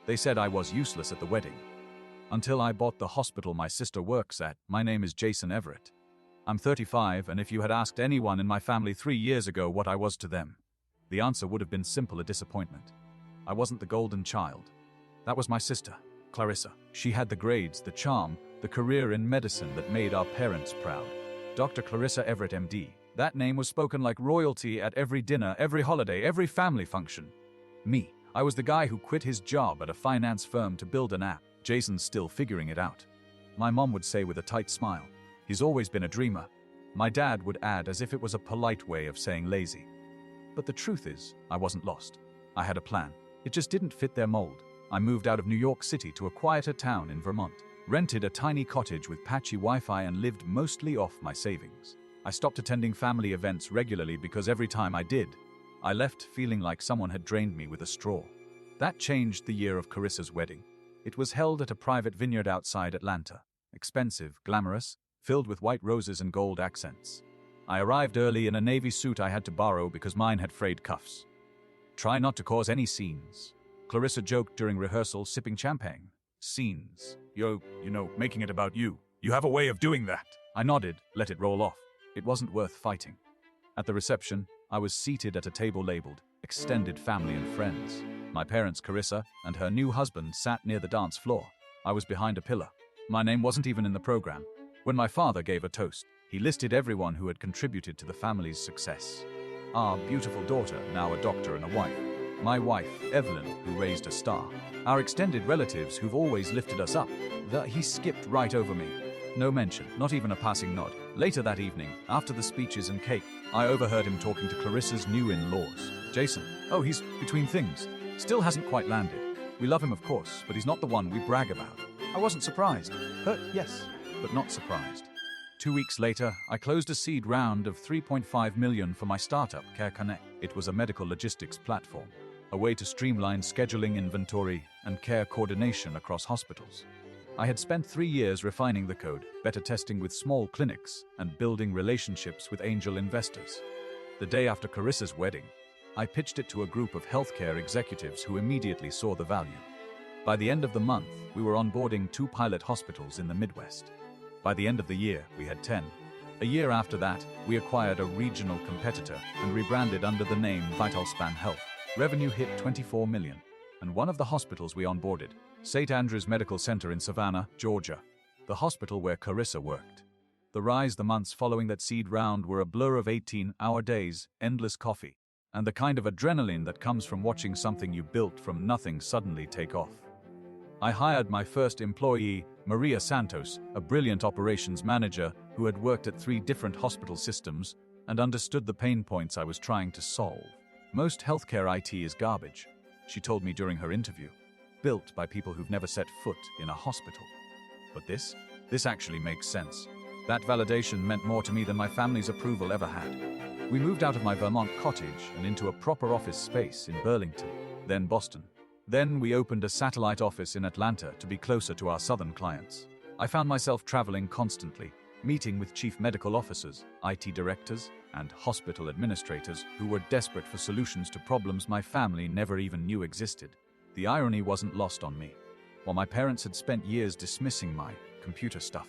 They said I was useless at the wedding. Until I bought the hospital my sister works at. My name is Jason Everett. I'm 35, and if you had asked anyone in my family 3 years ago what I was to them, the answer would have been simple: a disappointment. I wasn't the golden child. That was my sister, Clarissa. She had the grades, the charm, the career in medicine that made our parents proud. Dr. Clarissa Everett, MD. That name was spoken like royalty at every dinner, every holiday, every family function. Me, I was the guy who quit his job at a finance firm to build an app. Jason's still figuring it out. My mom would say with a tight smile, he's always been a dreamer. My dad would add as if it was a polite way of saying lazy. But the truth is, I wasn't lost. I had a plan. It just didn't fit their mold. I moved out of New York City to a quieter town in Vermont, rented a tiny cottage with patchy Wi-Fi, and lived mostly off my savings. I stopped attending family events regularly because every time I did, I left feeling like someone had drained me with a straw. That changed the year of Carissa's wedding. It was held at a private vineyard outside Atlanta. Expensive, glamorous, filled with white roses and gold accents. I arrived early in a navy suit I had to borrow because mine had frayed cuffs. Try not to cause any scenes, Clarissa joked during rehearsal, sipping champagne. Scenes. You know, making it about you. You have a way of doing that. I nodded, let it roll off. It wasn't worth fighting. At the reception, I was seated at a table labeled Extended Family and Friends. My parents, Carissa, and her new husband sat near the dance floor. I was behind a pillar. My name wasn't even in the program. When my father gave a toast, he listed everyone who had contributed to the family's success. Our beautiful daughter, now a doctor and a wife. My wife, Evelyn, who raised a star. Our extended relatives who've always lifted us up. He skipped right over me. No mention, not even a passing nod. Later that evening, after the speeches and cake, I overheard him talking to Clarissa's new in-laws. Jason. Oh, he's between things. Still hasn't quite landed. We love him, of course, but he's not the one we brag about. I wasn't surprised. Hurt, yes, but not surprised. 2 weeks later, I closed a seed round of $3.5 million for my startup, Care Connect. It was a medical logistics platform, a way to streamline scheduling, inventory, and care coordination across hospitals. I had spent 3 years refining the code, beta testing with small clinics, and building relationships with angel investors. The day after Carissa's wedding, I pitched it to a group of healthcare executives who immediately saw the value. By the end of the month, we were onboarding 2 pilot hospitals in the Midwest. By the end of the year, we had 10. A year after that, we acquired a regional competitor and rebranded under the name VitalSpan Health. Revenue hit $24 million, and one of the hospitals we onboarded, St. Andrew's Medical Center in Savannah, Georgia, the hospital where Carissa worked. The rise the months following that seed round were a blur of 18-hour days, endless coffee, and the kind of adrenaline that comes from watching something you built from nothing suddenly take off. I hired my first employee, Maria Santos, a brilliant operations manager who had worked at 3 different hospital systems and understood the pain points I was trying to solve. Most healthcare IT is garbage, she told me during her interview, built by people who've never set foot in a hospital. But this actually makes sense. That validation meant more to me than my family's approval ever had. We moved out of my Vermont cottage and into a proper office space in Burlington, then Boston. Then we opened a satellite office in Atlanta to be closer to our southern clients. I found myself traveling constantly, meeting with chief medical officers, IT directors, and hospital administrators who were desperate for solutions to problems my family never even knew existed. The irony wasn't lost on me. While my parents had spent years dismissing my computer stuff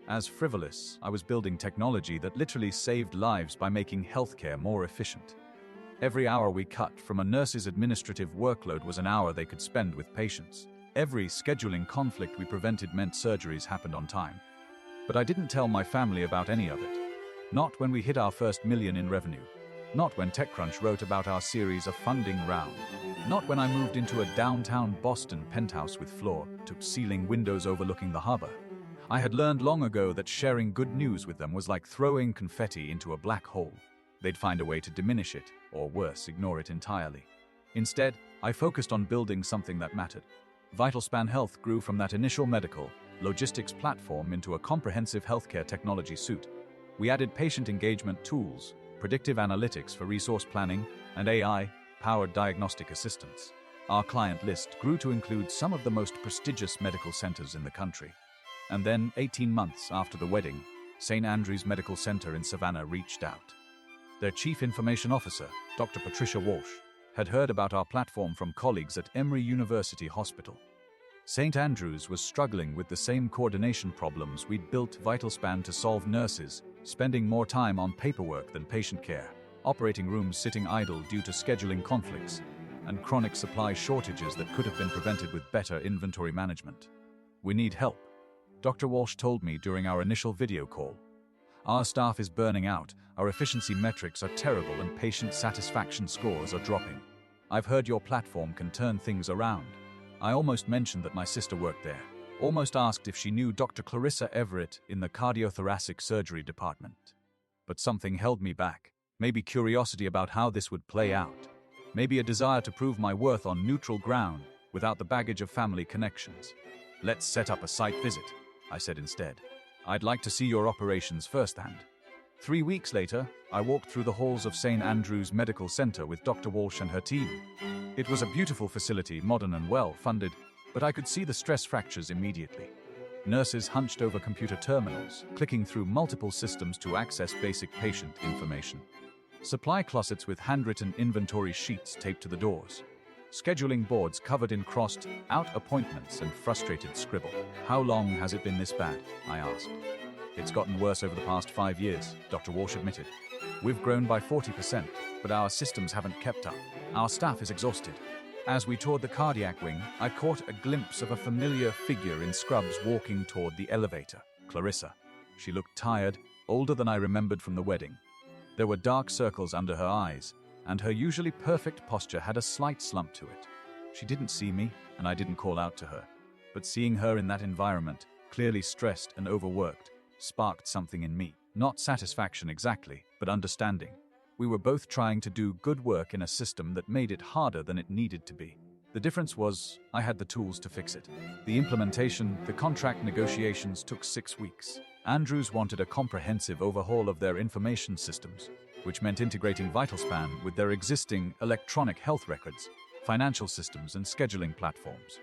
as frivolous, I was building technology that literally saved lives by making healthcare more efficient. Every hour we cut from a nurse's administrative workload was an hour they could spend with patients. Every scheduling conflict we prevented meant surgeries happened on time. But I didn't tell my family about any of it. Not when we hit our first $1 million in revenue. Not when TechCrunch wrote about our series of funding round. Not when I moved into a downtown Boston penthouse with floor-to-ceiling windows overlooking the harbor. I had learned long ago that sharing good news with them was like throwing confetti into a black hole. They'd find a way to diminish it, or worse, ignore it entirely. Instead, I focused on building something that mattered. VitalSpan Health grew from that initial medical logistics platform into a comprehensive healthcare technology suite. We added patient engagement tools, predictive analytics for resource planning, and AI-powered diagnostic assistance. Our client list grew to include some of the most prestigious medical centers in the country. And then, 18 months after the wedding, St. Andrew's Medical Center in Savannah reached out. Their chief information officer, Dr. Patricia Walsh, had heard about our platform from colleagues at Emory University Hospital. St. Andrews was struggling with the same coordination problems we'd built VitalSpan to solve: nurses spending more time on paperwork than patient care, operating rooms sitting idle due to scheduling conflicts, and chronic supply shortages that could have been prevented with better inventory management. We need help, Dr. Walsh told me during our initial video call. Our staff is burning out, our efficiency metrics are terrible, and patient satisfaction scores are dropping. I've heard your platform can turn things around. I almost mentioned that my sister worked there, almost asked if she knew Dr. Clarissa Everett in the cardiothoracic surgery department. But something held me back. Maybe curiosity about how this would play out. Maybe a desire to prove my worth on neutral ground without the baggage of family connections. Let's set up a site visit, I said instead. I'd like to see your operations firsthand. 3 weeks later, I walked through the halls of St. Andrews Medical Center with Dr. Walsh and her team. It was a beautiful facility, modern and well-funded, but I could see the stress fractures immediately. Nurses hunched over computer terminals, clicking through multiple systems to access basic patient information. Supply closets with handwritten inventory sheets taped to the doors. Scheduling boards covered in crossed-out appointments and frustrated scribble. How long has it been this bad? I asked. It's gotten worse over the past 5 years, Dr. Walsh admitted. We've grown by 40%, but our systems haven't kept up. Our staff is exhausted. As we toured the cardiac wing, I caught a glimpse of a familiar figure in scrubs walking toward the elevator. Clarissa. She looked tired, older than I remembered from the wedding. There were dark circles under her eyes, and her usually perfect posture had a slight slump to it. She didn't see me, and I didn't call out to her. But seeing her in that environment, clearly stressed and overworked, sparked something in me. Not satisfaction exactly, but understanding. We were both trying to do good work in a system that made it harder than it needed to be. The difference was, I had the tools to fix it. The implementation, the contract negotiations took 6 weeks. Andrews wanted a comprehensive overhaul of their information systems, which meant integrating VitalSpan with their existing electronic health records, financial systems, and scheduling platforms.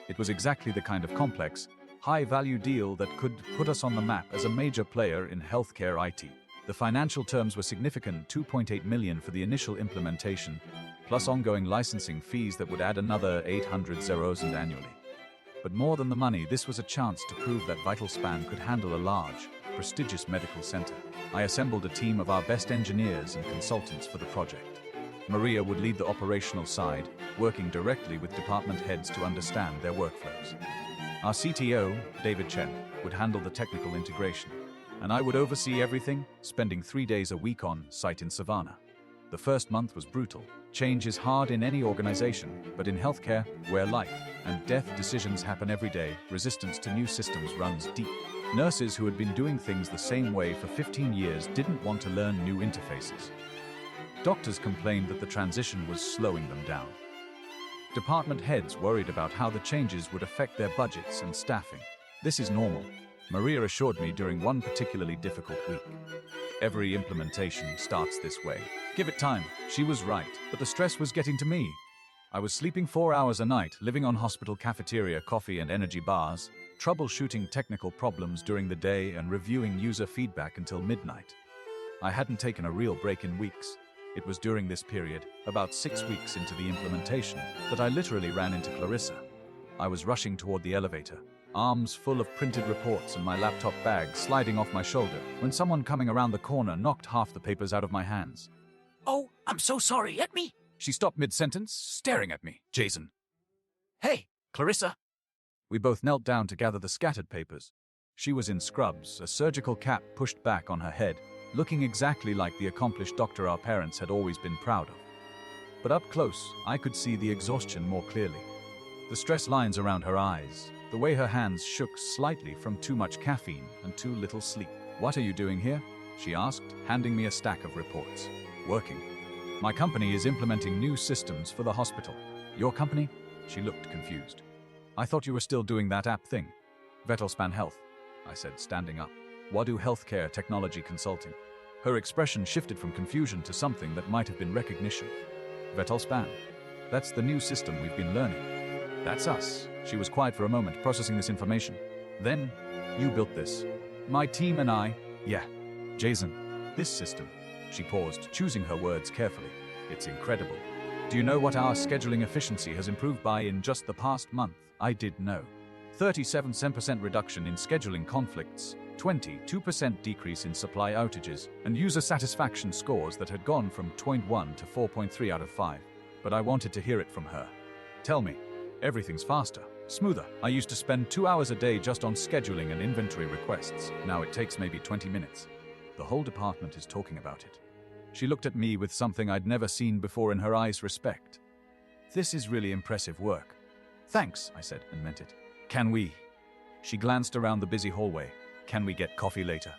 It was exactly the kind of complex, high-value deal that could put us on the map as a major player in healthcare IT. The financial terms were significant: $2.8 million for the initial implementation, plus ongoing licensing fees that would add another 800,000 annually. But more than the money, this was a chance to prove that VitalSpan could handle a large, prestigious medical center. I assembled a team of our best engineers and consultants for the project. Maria would lead the operational side, working directly with department heads to understand their workflows. Our CTO, David Chen, would handle the technical integration, and I would oversee everything, spending 3 days a week on site in Savannah. The first month was brutal. Change is hard in any organization, but in healthcare, where life and death decisions happen every day, resistance to new systems runs deep. Nurses who had been doing things the same way for 15 years didn't want to learn new interfaces. Doctors complained that the transition was slowing them down. Department heads worried about how the changes would affect their budgets and staffing. This is normal, Maria assured me during one particularly difficult week. Every implementation starts this way. Give it time. She was right, but the stress was getting to me. I was sleeping 4 hours a night, living on hospital cafeteria coffee and energy bars, troubleshooting technical problems during the day and reviewing user feedback until midnight. I hadn't taken a real break in weeks. It was during this period, about 6 weeks into the implementation, that I literally ran into Clarissa. I was rushing toward the elevator, arms full of printed reports and my laptop bag sliding off my shoulder, when someone coming around the corner knocked half the papers out of my hands. "Oh, I'm so sorry, at me." She stopped mid-sentence, staring at me. Jason. "Hey, Clarissa." We both knelt down to gather the scattered papers. She was in scrubs, a surgical cap pushed back on her head, looking exactly like the accomplished doctor our parents had always been proud of. But up close, I could see the exhaustion more clearly. The stress lines around her eyes, the way her hands shook slightly from too much caffeine and too little sleep. "What are you doing here?" she asked, handing me a stack of reports. "Working. My company is implementing new systems for the hospital." "Your company?" She looked confused. "I thought you were still doing that app thing." "VitalSpan Health," I said, standing up. "Wadu Healthcare Technology Consulting." Her expression shifted from confusion to something that might have been recognition. "VitalSpan. That's the new system we've been learning." "That's us." She was quiet for a moment, processing this information. "Then, you built this." "My team and I." "Yeah. Jason. This system." She paused, choosing her words carefully. "It's incredible. Do you know what our scheduling efficiency has improved by in just the past month? I did know. 37% reduction in scheduling conflicts, 22% decrease in supply outages, and user satisfaction scores that had gone from 0.1 to 4.3 out of 5. But I wanted to hear it from her. Tell me, everything's faster, smoother. I used to spend 2 hours a day just on scheduling and inventory requests. Now it takes maybe 20 minutes. The whole department is talking about it. She looked at me with something I'd never seen before in her eyes: respect. This is really impressive work. Thanks, I said, and meant it. Can we? She glanced around the busy hallway. Can we get coffee later?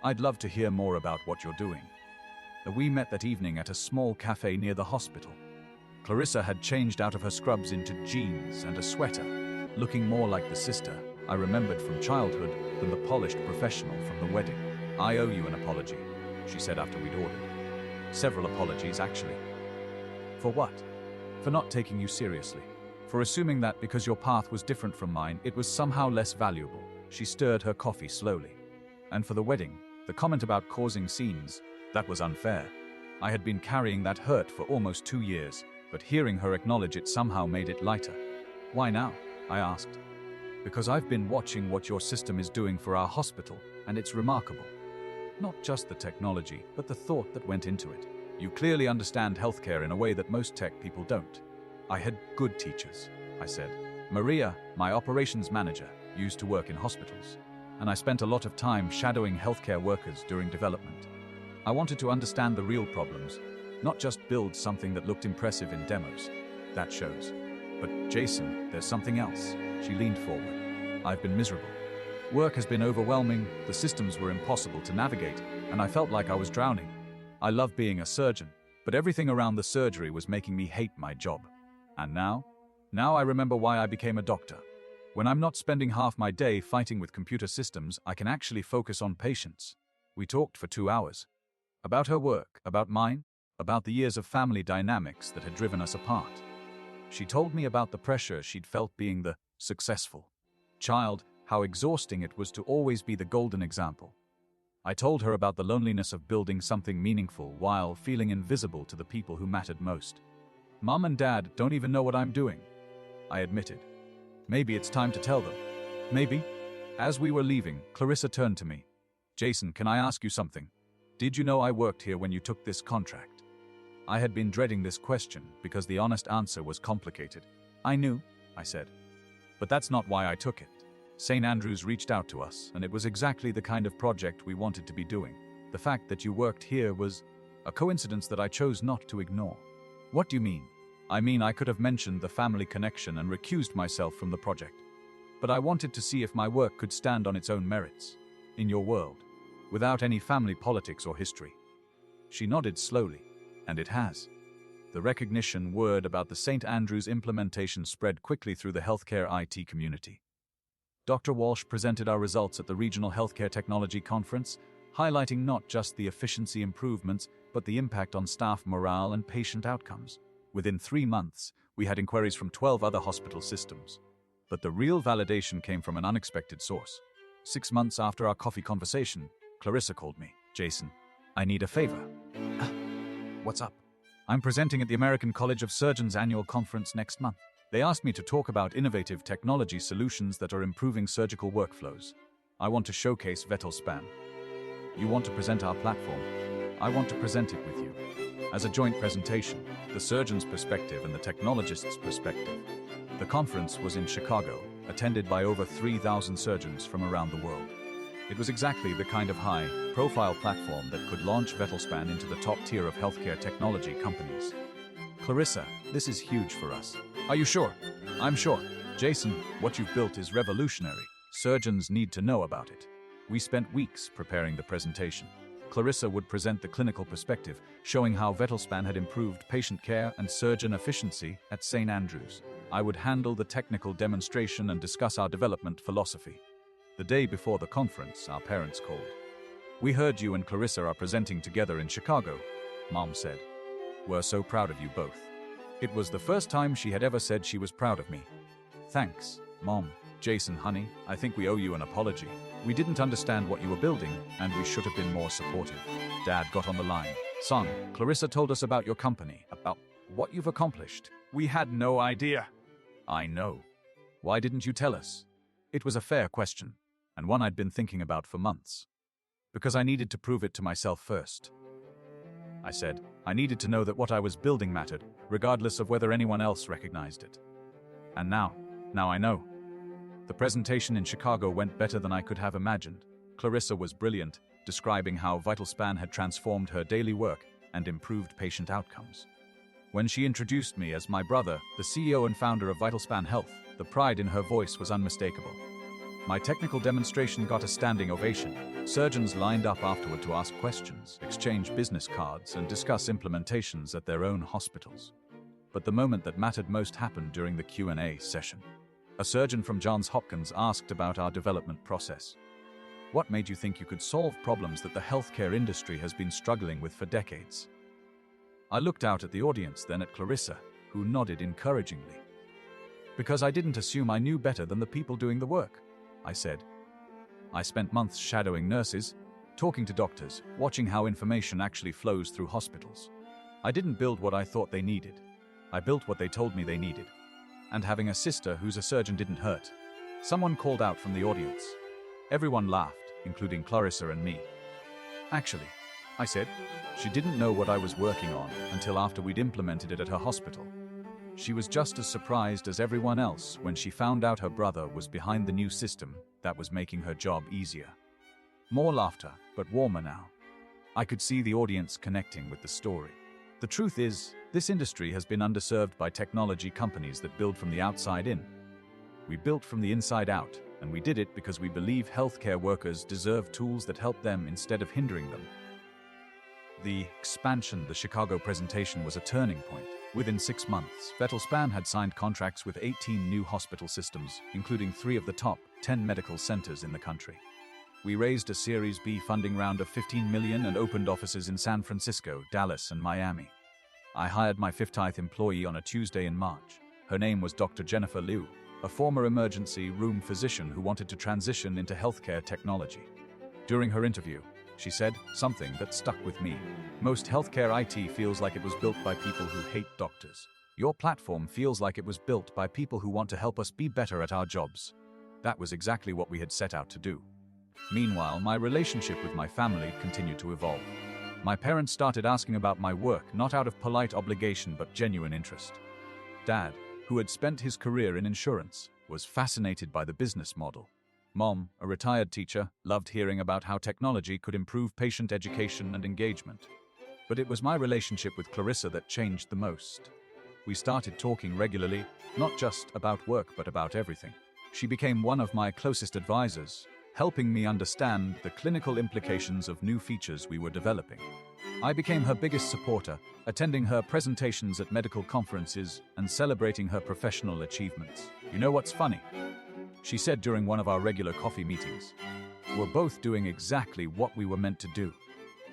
I'd love to hear more about what you're doing. We met that evening at a small cafe near the hospital. Clarissa had changed out of her scrubs into jeans and a sweater, looking more like the sister I remembered from childhood than the polished professional from the wedding. I owe you an apology, she said after we'd ordered. Several apologies, actually. For what? For not taking you seriously. For assuming that because your path was different from mine, it was somehow less valuable. She stirred her coffee slowly. And for the wedding, the comment about causing scenes, that was unfair. I had been carrying that hurt for almost 2 years, but hearing her acknowledge it somehow made it lighter. Why now? I asked. Because I've been watching what your system is doing for our hospital, and it's remarkable. Not just the technology, but the thought that went into it. You clearly understand healthcare in a way that most tech people don't. I had good teachers, I said. Maria, my operations manager, used to work in hospitals, and I spent a lot of time shadowing healthcare workers during development. I wanted to understand the real problems, not just build something that looked impressive in demos. That shows. But Jason, there's something else. She leaned forward. I've been miserable. Work has been overwhelming, the systems were impossible to navigate, and I felt like I was drowning. I love being a surgeon, but everything around the surgery was making me hate my job. And now I remember why I became a doctor. When I'm not spending half my day fighting with computer systems, I can actually focus on patients. We talked for 2 hours. About her work, about mine, about the years of family dynamics that had driven us apart. She told me about the pressure she'd felt being the successful child, how exhausting it was to always be the golden example. I told her about the loneliness of building something meaningful while feeling invisible to the people who mattered most. Mom and Dad don't even know what I'm doing, I admitted. Maybe it's time to tell them. Maybe. As we were leaving, Clarissa turned to me. Jason, can I ask you something? Did you know I worked here when you took this contract? I had been dreading this question because the honest answer was complicated. I knew, I said. But that's not why I took it. St. Andrews reached out to us, and it was exactly the kind of project we wanted to be doing. The fact that you worked here was a coincidence that I chose not to ignore. What do you mean? I mean, I could have mentioned the family connection and recused myself from the project. But I wanted to see if my work could stand on its own merits, in your world, without any family politics or history. She nodded slowly, and it has. The recognition word about the St. Andrews implementation spread quickly through the healthcare IT community. Dr. Walsh presented our results at the Regional Healthcare Technology Conference, highlighting not just the efficiency improvements, but the impact on staff morale and patient outcomes. Within 3 months, we had inquiries from 12 other hospital systems. But the real validation came from an unexpected source. 6 months after our coffee conversation, Clarissa called me. Jason, I need a favor. What's up? I'm presenting at the American College of Surgeons annual conference next month. They asked me to talk about innovative technology solutions that are improving surgical workflows. I want to showcase VetalSpan. You want to present our platform. I want to present it with you. As a joint presentation, the surgeon's perspective and the technologist's perspective. The conference was in Chicago, attended by over 3,000 surgeons from around the world. It was exactly the kind of high-profile platform that could launch VetalSpan into the top tier of healthcare technology companies. Clarissa, this is huge for us. Are you sure? I'm sure. Jason, what you've built is revolutionary. Surgeons need to know about it. We spent weeks preparing the presentation. Clarissa would present the clinical perspective, showing how VetalSpan had improved patient care and surgeon efficiency at St. Andrews. I would handle the technical demonstration and discuss our development philosophy. The day before the conference, our parents called. We heard you and Clarissa are presenting together in Chicago, Mom said. We're so proud of you both. It was the first time she had ever said she was proud of me. Thanks, Mom. Jason, honey, I think we owe you an apology. We didn't understand what you were building, and we should have been more supportive. Dad got on the line. Son, Clarissa told us about your company. About what you've accomplished. We had no idea. I know. Why didn't you tell us? It was a fair question, and one I'd been thinking about for months. Because I needed to prove it to myself first. I said, I needed to know that what I was building mattered, regardless of whether anyone else recognized it. And now I know. The presentation in Chicago went better than I could have imagined. Clarissa was brilliant, describing how VitalSpan had transformed her daily work and improved patient outcomes. When she introduced me as my brother, the CEO and founder of VitalSpan Health, the pride in her voice was unmistakable. My technical demonstration got a standing ovation. Surgeons lined up afterward to ask questions, exchange business cards, and discuss implementations at their own hospitals. But the moment that mattered most happened during the Q&A session. A surgeon from Johns Hopkins asked about our development process. What made you think you could solve problems that the healthcare industry has been struggling with for decades? I looked out at the audience, then at Clarissa, who nodded encouragingly. Because I didn't assume I knew better than the people doing the work, I said. I spent months shadowing nurses, talking to doctors, watching how information actually flows through hospitals. I didn't build what I thought they needed. I built what they told me they needed. And having a sister who's a surgeon didn't hurt. Someone called out from the audience. Everyone laughed, including Clarissa and me. Actually, I said, she didn't know what I was working on until after we'd implemented it at her hospital. She was just as surprised as everyone else when she found out her brother was behind the new system that was making her job easier. More laughter, but warmer now. I could see the audience connecting with the story. The truth is, this industry has been underserved by technology companies that build from the outside in. We built from the inside out, and we did it because we believe healthcare workers deserve tools that help them instead of hindering them. The expansion, the Chicago presentation, was a turning point. Within 6 months, VitalSpan had signed contracts with 18 new hospital systems, including 3 of the top 10 medical centers in the country. We raised a Series B funding round of $15 million and opened offices in San Francisco, Dallas, and Miami. I hired my 50th employee on a Tuesday in March. Her name was Dr. Jennifer Liu, a former emergency room physician who wanted to transition into healthcare technology. During her interview, she said something that stuck with me. Most healthcare IT feels like it was built by people who hate doctors. Your platform feels like it was built by people who want to help us be better at our jobs. That was exactly what we had set out to do. Meanwhile, my relationship with my family continued to evolve. My parents started asking about my work, not out of polite obligation but genuine interest. Dad, who had spent his career in insurance, was fascinated by the business model. Mom, a retired teacher, loved hearing about how technology could improve patient education and engagement. But it was my relationship with Clarissa that changed the most. We started talking regularly, not just about work but about everything. She became one of my closest advisors, helping me understand the clinical implications of new features we were developing. I became her biggest supporter, attending her presentations at medical conferences and celebrating her professional achievements. You know what's funny? She said during one of our regular coffee meetings, "We're both doing exactly what we were meant to do.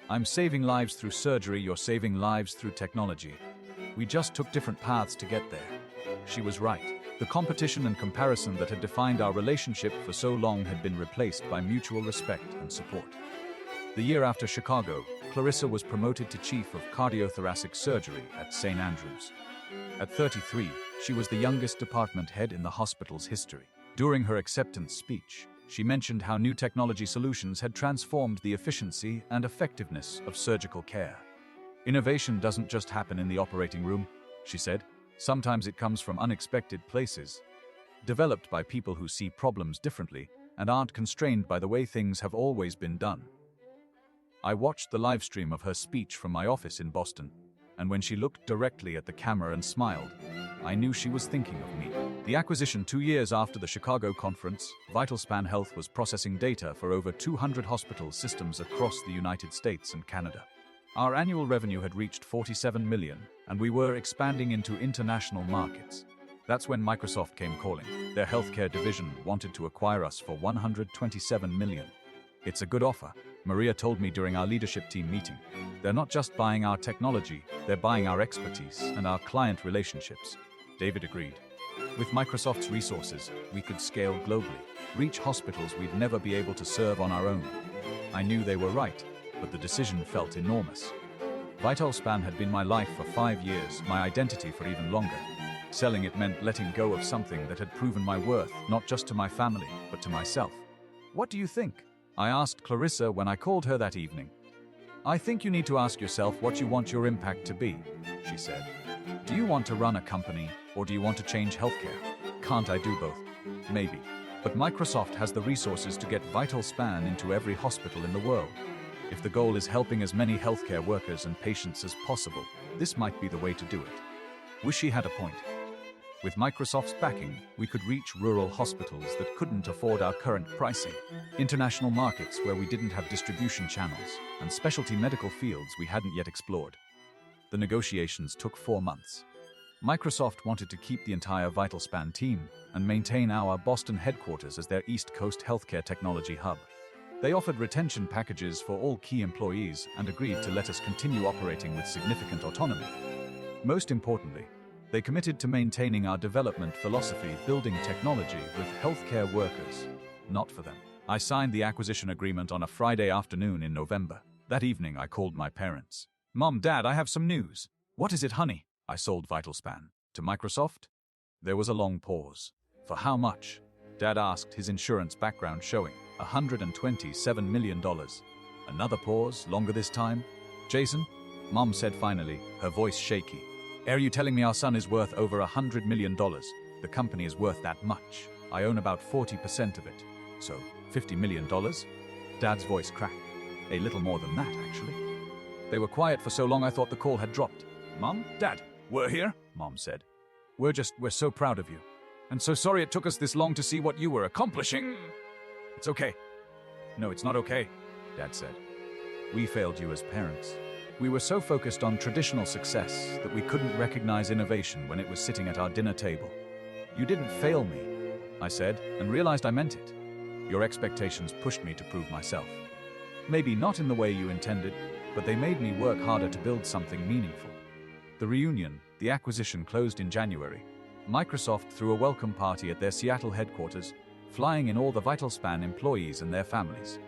I'm saving lives through surgery, you're saving lives through technology. We just took different paths to get there." She was right. The competition and comparison that had defined our relationship for so long had been replaced by mutual respect and support. The year after Chicago, Clarissa was promoted to Chief of Cardiothoracic Surgery at St. Andrews. At 33, she was the youngest department head in the hospital's history. During her acceptance speech, she mentioned how new technology solutions had transformed the efficiency and effectiveness of surgical care. Innovation doesn't just happen in the operating room, she said. Sometimes it comes from unexpected places, developed by people who see problems differently and aren't constrained by the way things have always been done. I watched the live stream of her speech from my office in Boston, and when she looked directly at the camera and smiled, I knew she was thinking of me. The acquisition 2 years after the Chicago conference, VitalSpan Health was processing data for over 200 hospital systems across the United States and Canada. Our annual revenue had reached $47 million, and we were expanding into international markets. That's when Microsoft came calling. Their healthcare division wanted to acquire us for $127 million. "It's a good offer," Maria told me during our leadership team meeting. "They're not just buying our technology, they're buying our expertise and our client relationships." David agreed. With Microsoft's resources, we could scale globally, reach hospitals we'd never be able to serve on our own. I knew they were right, but the decision felt enormous. VitalSpan had been my life for 5 years, my identity for even longer. Selling it meant letting go of something that had proven my worth, not just to my family, but to myself. "What do you think?" I asked Clarissa when I called her that evening. "I think you need to ask yourself what you want your impact to be," she said. "Do you want to run a company, or do you want to change healthcare? Can't I do both? Maybe. But Microsoft has the resources to get VitalSpan into every hospital in the world. If the goal is helping as many healthcare workers and patients as possible, this might be the way to do it." Wish she had a point. With Microsoft's backing, we could reach rural hospitals that couldn't afford our current pricing, international markets where we didn't have distribution channels, and specialty medical fields we hadn't yet explored. The negotiations took 4 months. Microsoft wanted to keep the entire VitalSpan team and maintain our Boston headquarters as their East Coast healthcare technology hub. They offered retention packages for all key employees and agreed to let us continue operating with significant autonomy. Most importantly, they committed to maintaining our development philosophy, building technology with healthcare workers, not for them. I signed the acquisition agreement on a Friday afternoon in November. That evening, I called my parents. "Mom, Dad, I have some news." "What is it, honey?" "I sold VitalSpan to Microsoft." There was a long pause. "For how much?" Dad asked, his insurance background showing. $127 million. Another pause, longer this time. "Jason?" Mom said finally, her voice shaky. "Are you telling me our son is worth over $100 million? The company is worth that much. I own about 40% of it. So, $50 million? Dad's voice cracked. A little more than that, actually. They were quiet for so long I thought the call had dropped. "Mom? Dad, we're here," Mom said. We're so proud of you. And so sorry it took us this long to see what you were accomplishing." "It's okay." "No, it's not okay," Dad said. "We failed you as parents. We were so focused on traditional success that we couldn't recognize innovation when it was sitting at our dinner table." "You didn't fail me," I said, and realized I meant it. "Your expectations pushed me to prove myself. Maybe not in the way you intended, but they made me work harder to build something meaningful." The reunion, the acquisition, closed in January. Microsoft threw a welcome party at their Seattle headquarters, flying in all the VitalSpan employees and their families.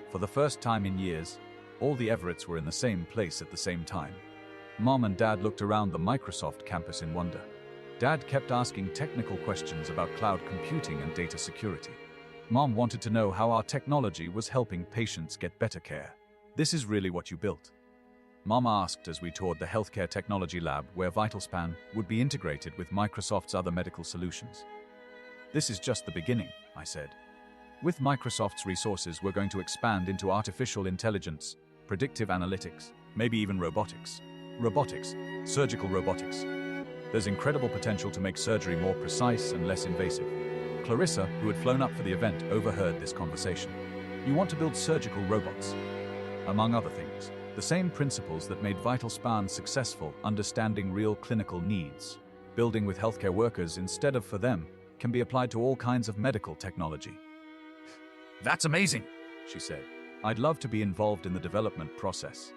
For the first time in years, all the Everetts were in the same place at the same time. Mom and Dad looked around the Microsoft campus in wonder. Dad kept asking technical questions about cloud computing and data security. Mom wanted to know how our technology was helping patients get better care. "This is really what you built?" Mom asked as we toured the healthcare technology lab where VitalSpan would be integrated with Microsoft's other medical solutions. "This is just the beginning," I said. "With Microsoft's resources, we're going to expand into artificial intelligence, predictive analytics, maybe even robotics. Robotics, surgical robotics. There's incredible potential to make surgery more precise and less invasive." Clarissa, who had flown up for the event, overheard this conversation. "You want to build surgical robots?" Among other things, the same principles that made VitalSpan successful, understanding real clinical needs, building with healthcare workers instead of for them, can be applied to all kinds of medical technology. That's amazing, she said. "I'd love to be involved in the development process."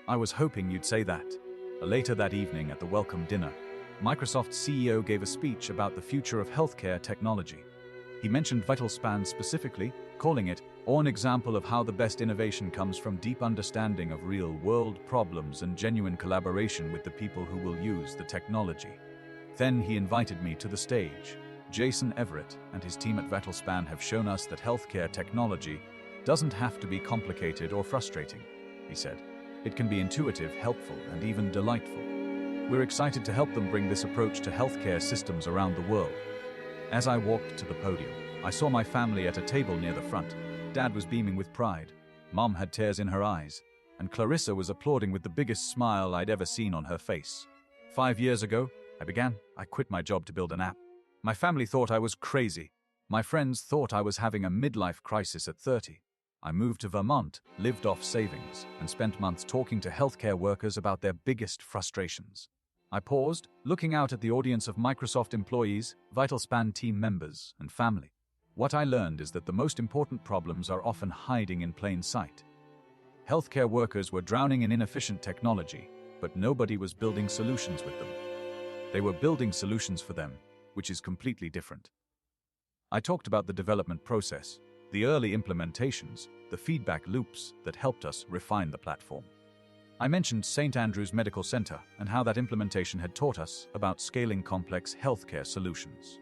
I was hoping you'd say that. Later that evening at the welcome dinner, Microsoft's CEO gave a speech about the future of healthcare technology. He mentioned VitalSpan specifically, calling it an example of how the best innovation comes from deep understanding of real-world problems and genuine collaboration with the people who will use the technology. Then he invited me to the stage. "Jason Everett and his team at VitalSpan have shown us that healthcare technology doesn't have to be complicated or frustrating," he said. "It can be intuitive, helpful, and even delightful. We're excited to help them bring this approach to healthcare systems around the world." As I walked to the podium, I saw my family at a table near the front. Dad was beaming with pride. Mom had tears in her eyes, and Clarissa was applauding with the biggest smile I'd ever seen on her face. 5 years ago, I quit my job to build an app. My family thought I was crazy. My friends thought I was having a midlife crisis at 30. I moved to Vermont, lived off savings, and spent months talking to healthcare workers about their biggest frustrations. I paused, looking out at the audience of Microsoft employees, VitalSpan team members, and family. What I learned is that the most important problems are often hiding in plain sight. Healthcare workers were drowning in inefficient technology, but nobody was building solutions with them. They were building solutions for them, which is completely different. I talked about the development process, the early implementations, the feedback loops that helped us refine the platform. I mentioned St. Andrew's Medical Center and how that implementation had taught us about scaling complex healthcare solutions.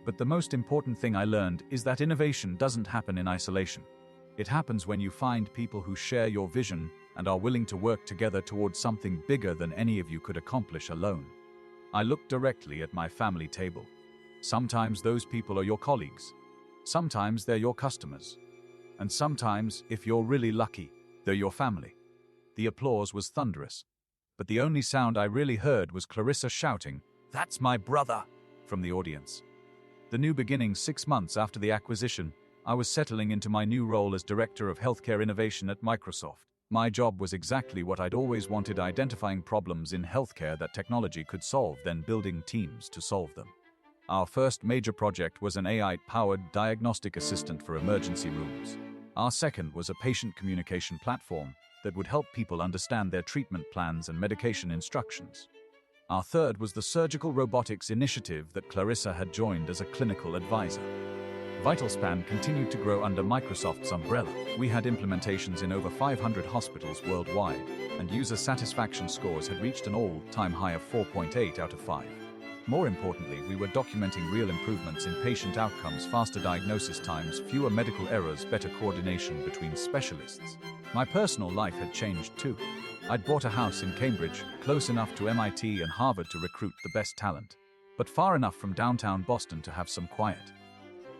But the most important thing I learned is that innovation doesn't happen in isolation. It happens when you find people who share your vision and are willing to work together towards something bigger than any of you could accomplish alone. I looked directly at my family table. Sometimes those people are your colleagues. Sometimes they're your customers. And sometimes, if you're really lucky, they're your family. The applause was thunderous. But the only sound I really heard was Clarissa shouting, "That's my brother!" from the audience. The new beginning 6 months after the acquisition, I was settling into my new role as Director of Healthcare Innovation at Microsoft. My job was exactly what I'd always wanted: identifying problems in healthcare that technology could solve, then building teams to solve them. Our first major project was an AI-powered diagnostic assistant for emergency rooms. Our second was a patient communication platform that would help people understand their treatment plans and medication instructions. Our third was the surgical robotics initiative that Clarissa had joined as a clinical advisor. VitalSpan continued to grow under Microsoft's umbrella. We had implementations in over 500 hospitals worldwide, and user satisfaction scores had reached an all-time high of 4.8 out of 5. More importantly, we were documenting real improvements in patient outcomes: faster diagnosis times, fewer medical errors, better coordination between specialists. My personal life had changed too. I'd bought a house in Cambridge, close enough to MIT and Harvard to recruit the best talent, but far enough from downtown Boston to have some quiet.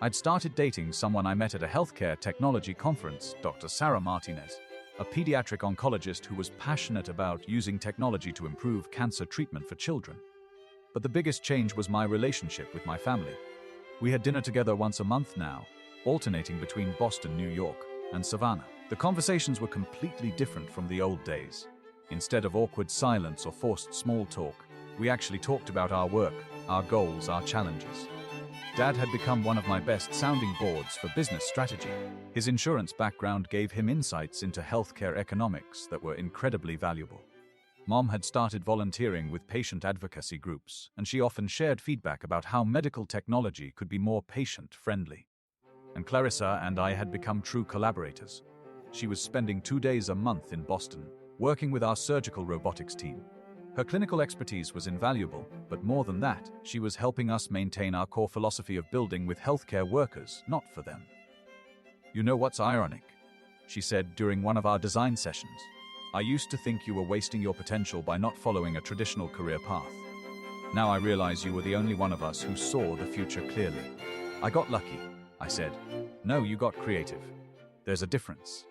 I'd started dating someone I met at a healthcare technology conference, Dr. Sarah Martinez, a pediatric oncologist who was passionate about using technology to improve cancer treatment for children. But the biggest change was my relationship with my family. We had dinner together once a month now, alternating between Boston, New York, and Savannah. The conversations were completely different from the old days. Instead of awkward silence or forced small talk, we actually talked about our work, our goals, our challenges. Dad had become one of my best sounding boards for business strategy. His insurance background gave him insights into healthcare economics that were incredibly valuable. Mom had started volunteering with patient advocacy groups, and she often shared feedback about how medical technology could be more patient-friendly. And Clarissa and I had become true collaborators. She was spending 2 days a month in Boston, working with our surgical robotics team. Her clinical expertise was invaluable, but more than that, she was helping us maintain our core philosophy of building with healthcare workers, not for them. "You know what's ironic?" she said during one of our design sessions. "I used to think you were wasting your potential by not following a traditional career path. Now I realize you were the only one of us who saw the future clearly." "I got lucky," I said. "No, you got creative. There's a difference."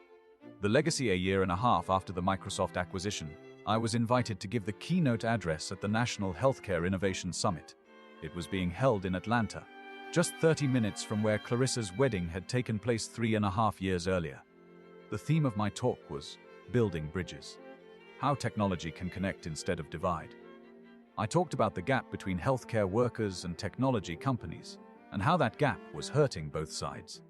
The legacy: a year and a half after the Microsoft acquisition, I was invited to give the keynote address at the National Healthcare Innovation Summit. It was being held in Atlanta, just 30 minutes from where Clarissa's wedding had taken place 3.5 years earlier. The theme of my talk was building bridges, how technology can connect instead of divide. I talked about the gap between healthcare workers and technology companies, and how that gap was hurting both sides.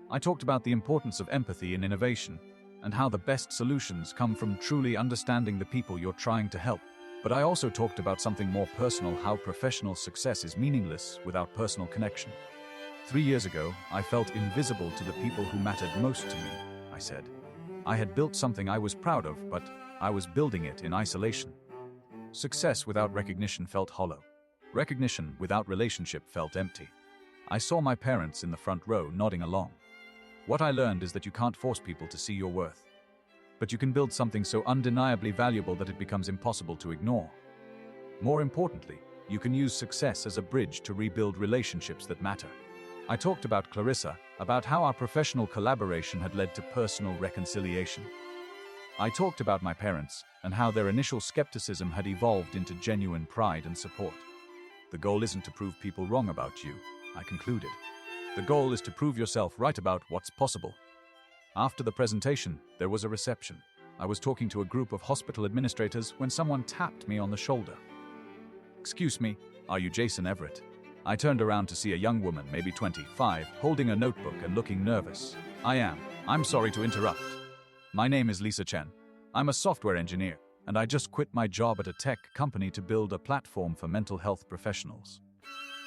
I talked about the importance of empathy in innovation, and how the best solutions come from truly understanding the people you're trying to help. But I also talked about something more personal: how professional success is meaningless without personal connection. 3 years ago, I felt invisible to the people who mattered most to me, I said. I had built something I was proud of, but I was building it in isolation. Success without recognition felt hollow. Recognition without relationship felt empty. I saw my parents in the front row nodding along. What I learned is that you can't force people to see your worth. But you can build something so undeniably valuable that it becomes impossible to ignore. More importantly, you can use success as a bridge to rebuild relationships that matter. I talked about Clarissa, about how our professional collaboration had led to personal reconciliation. I talked about my parents, and how their initial skepticism had evolved into genuine pride and support. The goal isn't to prove people wrong about you, I concluded. The goal is to prove yourself right about what's possible. After the presentation, there was a reception. I was talking to a group of hospital administrators when someone tapped me on the shoulder. "Excuse me, are you Jason Everett?" I turned around to see a young woman, maybe 25, holding a notebook and looking nervous. "I am. I'm sorry to interrupt. My name is Lisa Chen. I'm a software engineer, and I just quit my job at a tech company to build a platform for mental health professionals."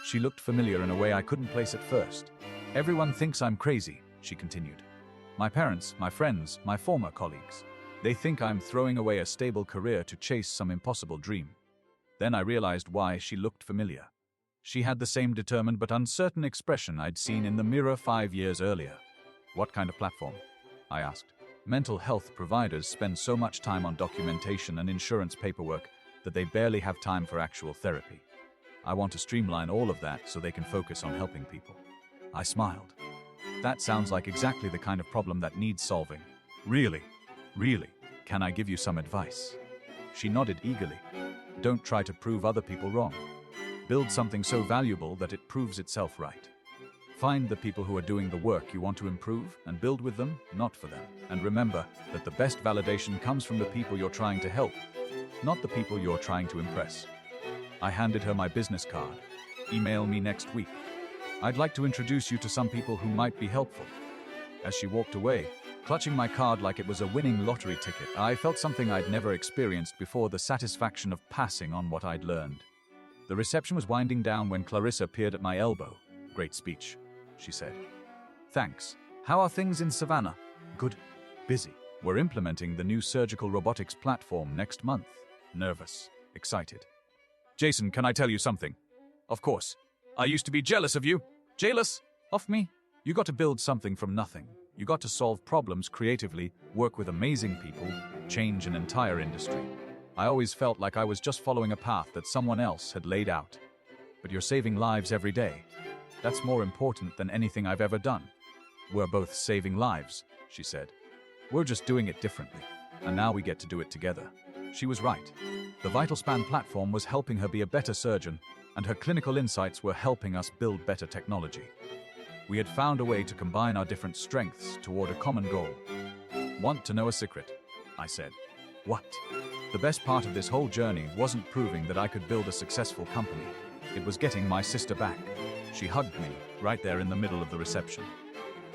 She looked familiar in a way I couldn't place at first. "Everyone thinks I'm crazy," she continued. "My parents, my friends, my former colleagues. They think I'm throwing away a stable career to chase some impossible dream. Then I realized why she looked familiar. She had the same determined but uncertain expression I'd seen in the mirror 5 years earlier. What kind of platform? I asked. Mental health providers spend so much time on documentation and insurance paperwork that they barely have time for actual therapy. I want to streamline all of that so they can focus on helping people. I smiled. That sounds like exactly the kind of problem that needs solving. Really? Really? Can I give you some advice? She nodded eagerly. Don't try to prove other people wrong. Build something so valuable that it proves itself right. Find the people who are doing the work you want to improve and build with them, not for them. And remember that the best validation comes from the people you're trying to help, not the people you're trying to impress. I handed her my business card. Email me next week. I'd like to introduce you to some people who might be helpful. As she walked away, clutching my card like it was a winning lottery ticket, I felt something I'd never experienced before, the satisfaction of passing on what I'd learned. The reception was winding down when Clarissa appeared at my elbow. Great speech, she said. Thanks. How are things in Savannah? Good. Busy. We're implementing the new surgical robotics platform next month. Nervous. Excited. Jason, can I tell you something? Of course. I used to be jealous of you. Jealous? Of me? You got to build something from nothing. You got to solve problems creatively, work with amazing people, change an entire industry. I always felt like I was just following a path that someone else had laid out. But you're saving lives every day. That's more important than anything I've ever done. We're both saving lives, she said. We're just doing it differently, and now we get to do it together. She was right. The VitalSpan platform was helping her be a better surgeon, and her clinical insights were helping us build better technology. We had found a way to combine our different strengths toward a common goal. Want to know a secret? I said. What? The best part of this whole journey wasn't proving that I could build a successful company. It was getting my sister back. She hugged me, right there in the middle of the reception.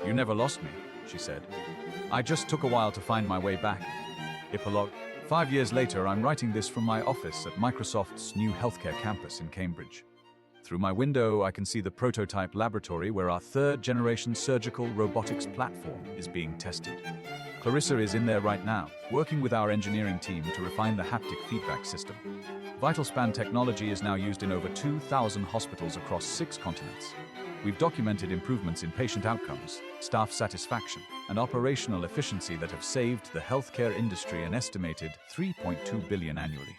You never lost me, she said. I just took a while to find my way back. Epilogue. 5 years later, I'm writing this from my office at Microsoft's new healthcare campus in Cambridge. Through my window, I can see the prototype laboratory where our third-generation surgical robotics platform is being tested. Clarissa is in there right now, working with our engineering team to refine the haptic feedback system. VitalSpan technology is now used in over 2,000 hospitals across 6 continents. We've documented improvements in patient outcomes, staff satisfaction, and operational efficiency that have saved the healthcare industry an estimated $3.2 billion annually.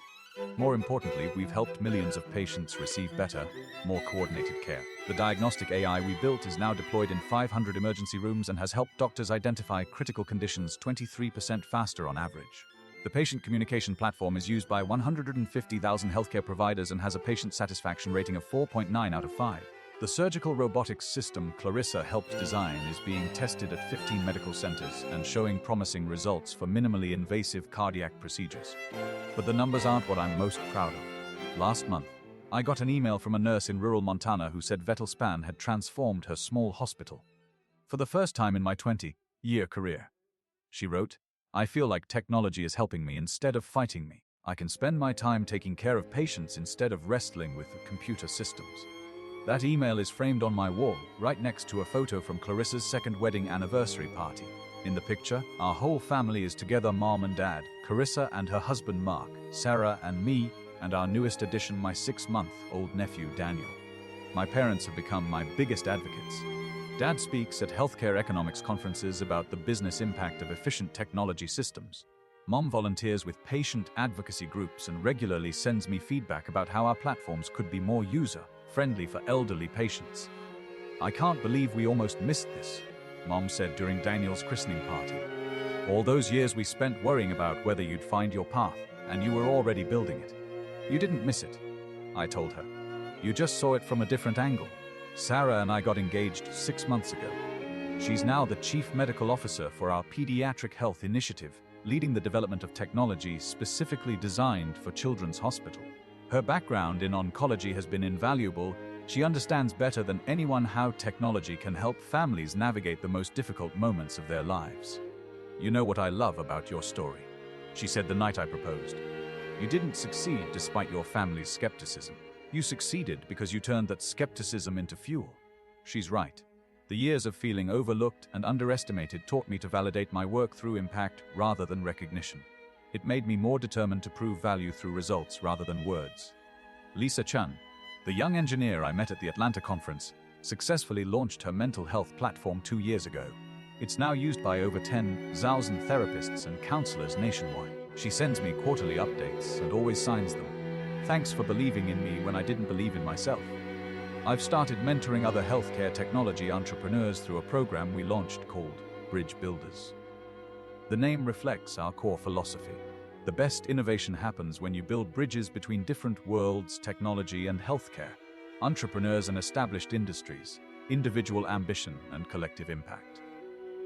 More importantly, we've helped millions of patients receive better, more coordinated care. The diagnostic AI we built is now deployed in 500 emergency rooms and has helped doctors identify critical conditions 23% faster on average. The patient communication platform is used by 150,000 healthcare providers and has a patient satisfaction rating of 4.9 out of 5. The surgical robotics system Clarissa helped design is being tested at 15 medical centers and showing promising results for minimally invasive cardiac procedures. But the numbers aren't what I'm most proud of. Last month, I got an email from a nurse in rural Montana who said VitalSpan had transformed her small hospital. For the first time in my 20-year career, she wrote, I feel like technology is helping me instead of fighting me. I can spend my time taking care of patients instead of wrestling with the computer systems. That email is framed on my wall, right next to a photo from Clarissa's second wedding anniversary party. In the picture, our whole family is together, mom and dad, Clarissa and her husband Mark, Sarah and me, and our newest addition, my 6-month-old nephew Daniel. My parents have become my biggest advocates. Dad speaks at healthcare economics conferences about the business impact of efficient technology systems. Mom volunteers with patient advocacy groups and regularly sends me feedback about how our platforms could be more user-friendly for elderly patients. I can't believe we almost missed this, Mom said during Daniel's christening party. All those years we spent worrying about whether you'd find your path, and you were already building it. You didn't miss it, I told her. You just saw it from a different angle. Sarah and I got engaged 6 months ago. She's now the Chief Medical Officer for our Pediatric Health Initiative, leading the development of technology specifically designed for Children's Hospital. Her background in oncology has been invaluable. She understands better than anyone how technology can help families navigate the most difficult moments of their lives. You know what I love about your story, she said the night I proposed. You didn't succeed despite your family's skepticism. You succeeded because you turned that skepticism into fuel. She's right. The years of feeling overlooked and underestimated taught me to validate my work through impact rather than recognition. It made me more determined to prove value through results rather than words. Lisa Chun, the young engineer I met at the Atlanta conference, successfully launched her mental health platform 2 years ago. It's now used by over 10,000 therapists and counselors nationwide. She sends me quarterly updates and always signs them. Thanks for believing in me when I didn't believe in myself. I've started mentoring other healthcare technology entrepreneurs through a program we launched called Bridge Builders. The name reflects our core philosophy. The best innovation happens when you build bridges between different worlds, technology and healthcare, entrepreneurs and established industries, individual ambition and collective impact.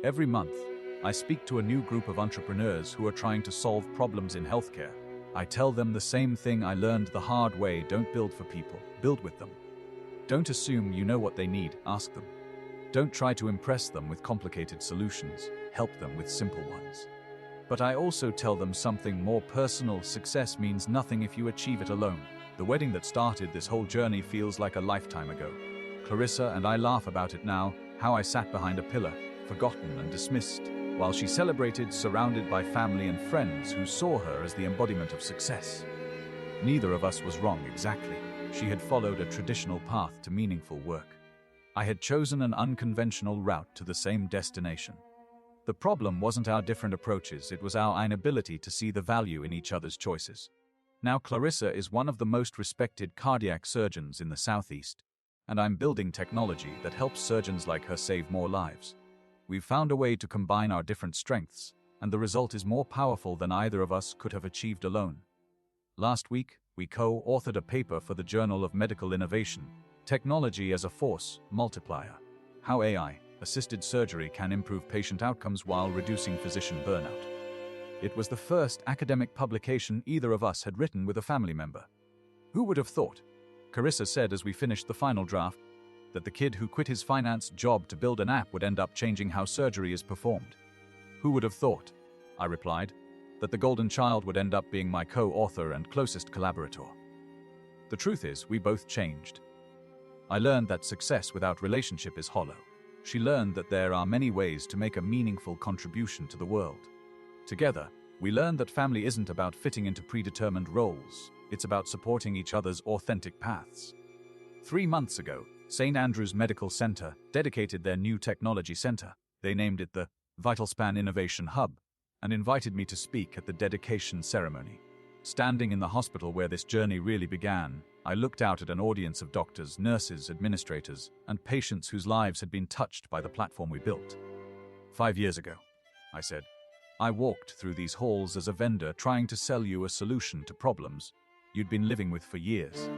Every month, I speak to a new group of entrepreneurs who are trying to solve problems in healthcare. I tell them the same thing I learned the hard way: don't build for people, build with them. Don't assume you know what they need, ask them. Don't try to impress them with complicated solutions, help them with simple ones. But I also tell them something more personal: success means nothing if you achieve it alone. The wedding that started this whole journey feels like a lifetime ago. Clarissa and I laugh about it now, how I sat behind a pillar, forgotten and dismissed, while she celebrated surrounded by family and friends who saw her as the embodiment of success. Neither of us was wrong exactly. She had followed a traditional path to meaningful work. I had chosen an unconventional route to the same destination. The problem wasn't our different approaches, it was our inability to see the value in each other's choices. Now Clarissa is one of the most respected cardiac surgeons in the Southeast, and I'm building technology that helps surgeons like her save more lives. We've found a way to combine our different strengths, and the result is more powerful than either of us could have achieved alone. Last week, we co-authored a paper for the Journal of Medical Innovation, Technology as a Force Multiplier: How AI-assisted surgery can improve patient outcomes while reducing physician burnout. It was the first academic publication either of us had written with a family member. Who would have thought? Carissa said as we finished the final draft, that the kid who quit his finance job to build an app would end up changing how surgery is performed. Who would have thought? I replied, that the golden child would end up being my co-author and closest collaborator. The truth is, we both changed. I learned that success without relationship is hollow. She learned that there are many ways to make a meaningful contribution to the world. Together, we learned that family isn't about fitting into predetermined roles, it's about supporting each other's authentic paths. 3 months ago, St. Andrew's Medical Center dedicated their new technology center. They named it the VitalSpan Innovation Hub, and invited me to speak at the dedication ceremony. Standing in the hospital where this journey really began, I looked out at an audience of doctors, nurses, administrators, and patients whose lives had been touched by the platform we built. 5 years ago, I said, I walked through these halls as a vendor trying to sell you a solution to problems you'd been living with for years.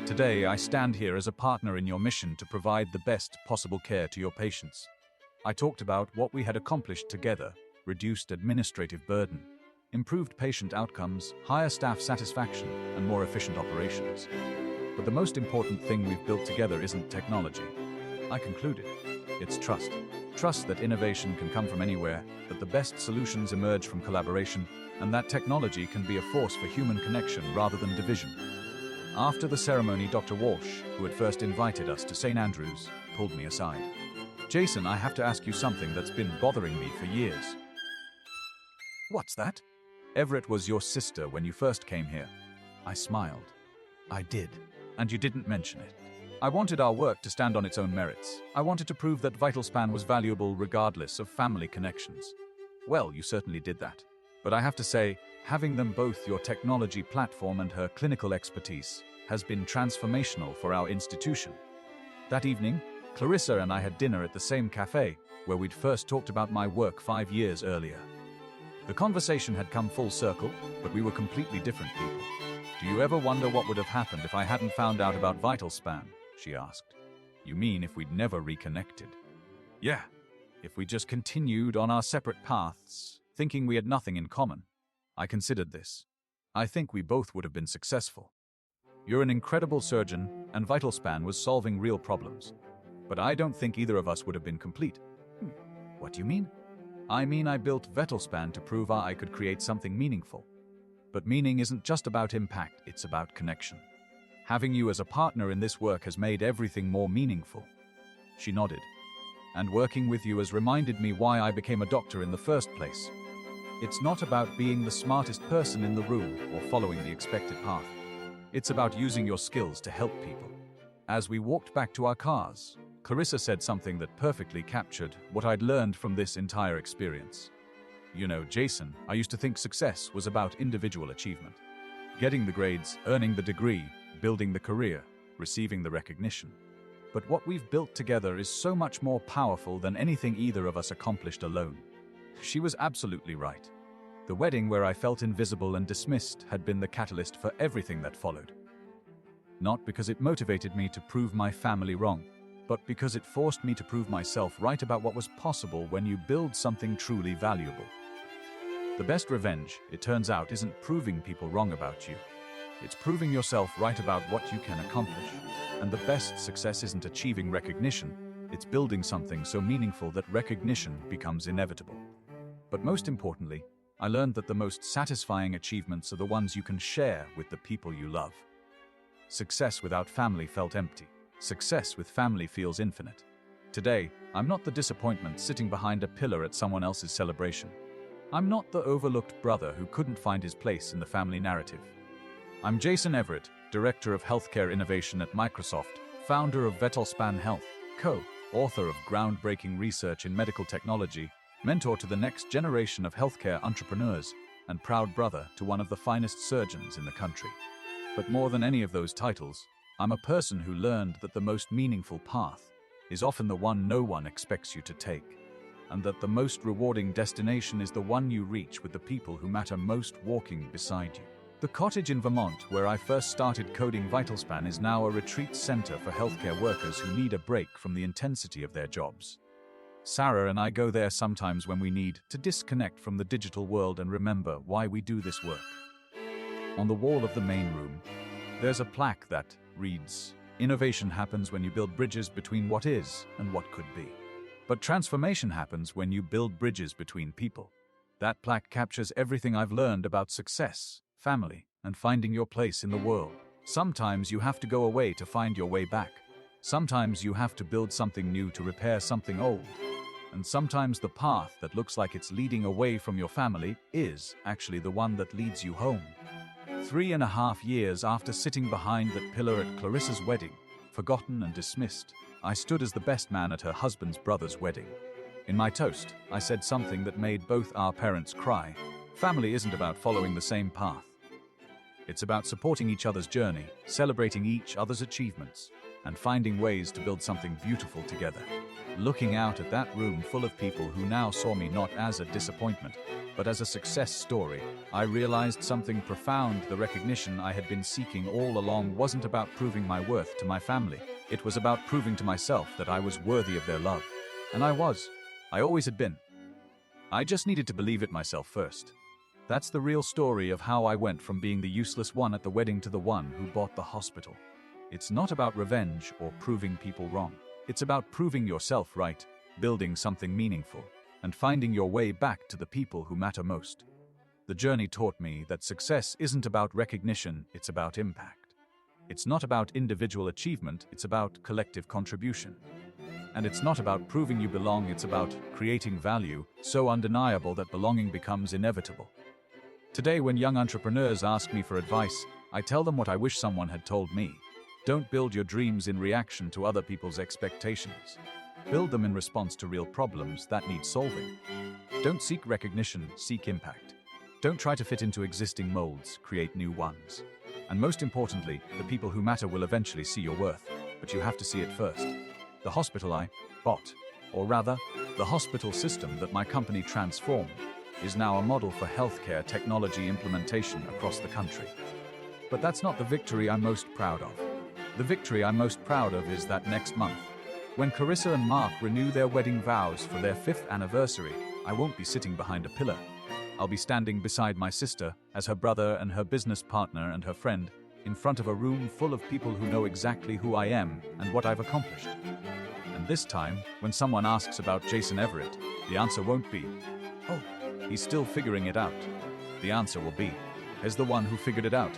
Today, I stand here as a partner in your mission to provide the best possible care to your patients. I talked about what we had accomplished together: reduced administrative burden, improved patient outcomes, higher staff satisfaction, and more efficient operations. But the most important thing we've built together isn't technology, I concluded. It's trust. Trust that innovation can come from anywhere, that the best solutions emerge from collaboration, and that technology can be a force for human connection rather than division. After the ceremony, Dr. Walsh, who had first invited us to St. Andrews, pulled me aside. Jason, I have to ask you something that's been bothering me for years. What's that? Everett was your sister when you first came here. I smiled. I did, and you didn't mention it. I wanted our work to stand on its own merits. I wanted to prove that VitalSpan was valuable regardless of family connections. Well, you certainly did that. But I have to say, having them both, your technology platform and her clinical expertise, has been transformational for our institution. That evening, Clarissa and I had dinner at the same cafe where we'd first talked about my work 5 years earlier. The conversation had come full circle, but we were completely different people. Do you ever wonder what would have happened if I hadn't found out about VitalSpan? She asked. You mean if we'd never reconnected? Yeah, if we just continued on our separate paths, thinking we had nothing in common. I considered this. I think we both would have been successful. You're an incredible surgeon, and VitalSpan was solving real problems. But I don't think either of us would have been complete. What do you mean? I mean, I built VitalSpan to prove I could create something meaningful. But meaning isn't just about impact, it's about connection. Having you as a partner in this work has made everything more meaningful. She nodded. And working with you has reminded me why I became a doctor in the first place. It's not about being the smartest person in the room or following the expected path. It's about using your skills to help people. As we walked back to our cars, Clarissa said something that perfectly captured what I'd learned from this entire experience. You know, Jason, I used to think success was about individual achievement. Getting the grades, earning the degree, building the career, receiving the recognition. But what we've built together is so much more powerful than anything either of us accomplished alone. She was absolutely right. The wedding where I felt invisible and dismissed had been the catalyst for everything that followed. Not because it motivated me to prove my family wrong, but because it forced me to prove myself right about what was possible when you build something truly valuable. The best revenge, it turns out, isn't proving people wrong about you. It's proving yourself right about what you can accomplish. And the best success isn't achieving recognition, it's building something so meaningful that recognition becomes inevitable. But most importantly, I learned that the most satisfying achievements are the ones you can share with the people you love. Success without family felt empty. Success with family feels infinite. Today, I'm not the disappointment sitting behind a pillar at someone else's celebration. I'm not the overlooked brother who couldn't find his place in the family narrative. I'm Jason Everett, Director of Healthcare Innovation at Microsoft, founder of Vettlespan Health, co-author of groundbreaking research in medical technology, mentor to the next generation of healthcare entrepreneurs, and proud brother to one of the finest surgeons in the country. But more than any of those titles, I'm a person who learned that the most meaningful path is often the one no one expects you to take, and that the most rewarding destination is the one you reach with the people who matter most walking beside you. The cottage in Vermont, where I first started coding Vitalispan, is now a retreat center for healthcare workers who need a break from the intensity of their jobs. Sarah and I go there sometimes when we need to disconnect from the digital world and remember why we do this work. On the wall of the main room, there's a plaque that reads, "Innovation happens when you build bridges between what is and what could be. But transformation happens when you build bridges between people." That plaque captures everything I've learned about success, family, and finding your place in the world. Sometimes you have to go away to find your way back. Sometimes you have to build something new to repair something old. And sometimes the path that looks like it's leading away from your family is actually the one that leads you home. 3.5 years after sitting behind that pillar at Clarissa's wedding, forgotten and dismissed, I stood as the best man at her husband's brother's wedding. In my toast, I said something that made both our parents cry. Family isn't about following the same path. It's about supporting each other's journey, celebrating each other's achievements, and finding ways to build something beautiful together. Looking out at that room full of people who now saw me not as a disappointment, but as a success story, I realized something profound. The recognition I had been seeking all along wasn't about proving my worth to my family. It was about proving to myself that I was worthy of their love. And I was. I always had been. I just needed to believe it myself first. That's the real story of how I went from being the useless one at the wedding to the one who bought the hospital. It's not about revenge or proving people wrong. It's about proving yourself right, building something meaningful, and finding your way back to the people who matter most. The journey taught me that success isn't about recognition, it's about impact. It's not about individual achievement, it's about collective contribution. And it's not about proving you belong, it's about creating value so undeniable that belonging becomes inevitable. Today, when young entrepreneurs ask me for advice, I tell them what I wish someone had told me. Don't build your dreams in reaction to other people's expectations. Build them in response to real problems that need solving. Don't seek recognition, seek impact. Don't try to fit into existing molds, create new ones. And most importantly, the people who matter will eventually see your worth, but you have to see it first. The hospital I bought, or rather, the hospital system that my company transformed, is now a model for healthcare technology implementation across the country. But that's not the victory I'm most proud of. The victory I'm most proud of is that next month, when Clarissa and Mark renew their wedding vows for their 5th anniversary, I won't be sitting behind a pillar. I'll be standing beside my sister as her brother and her business partner and her friend, in front of a room full of people who know exactly who I am and what I've accomplished. And this time, when someone asks about Jason Everett, the answer won't be, "Oh, he's still figuring it out." The answer will be, "Here's the one who figured it out."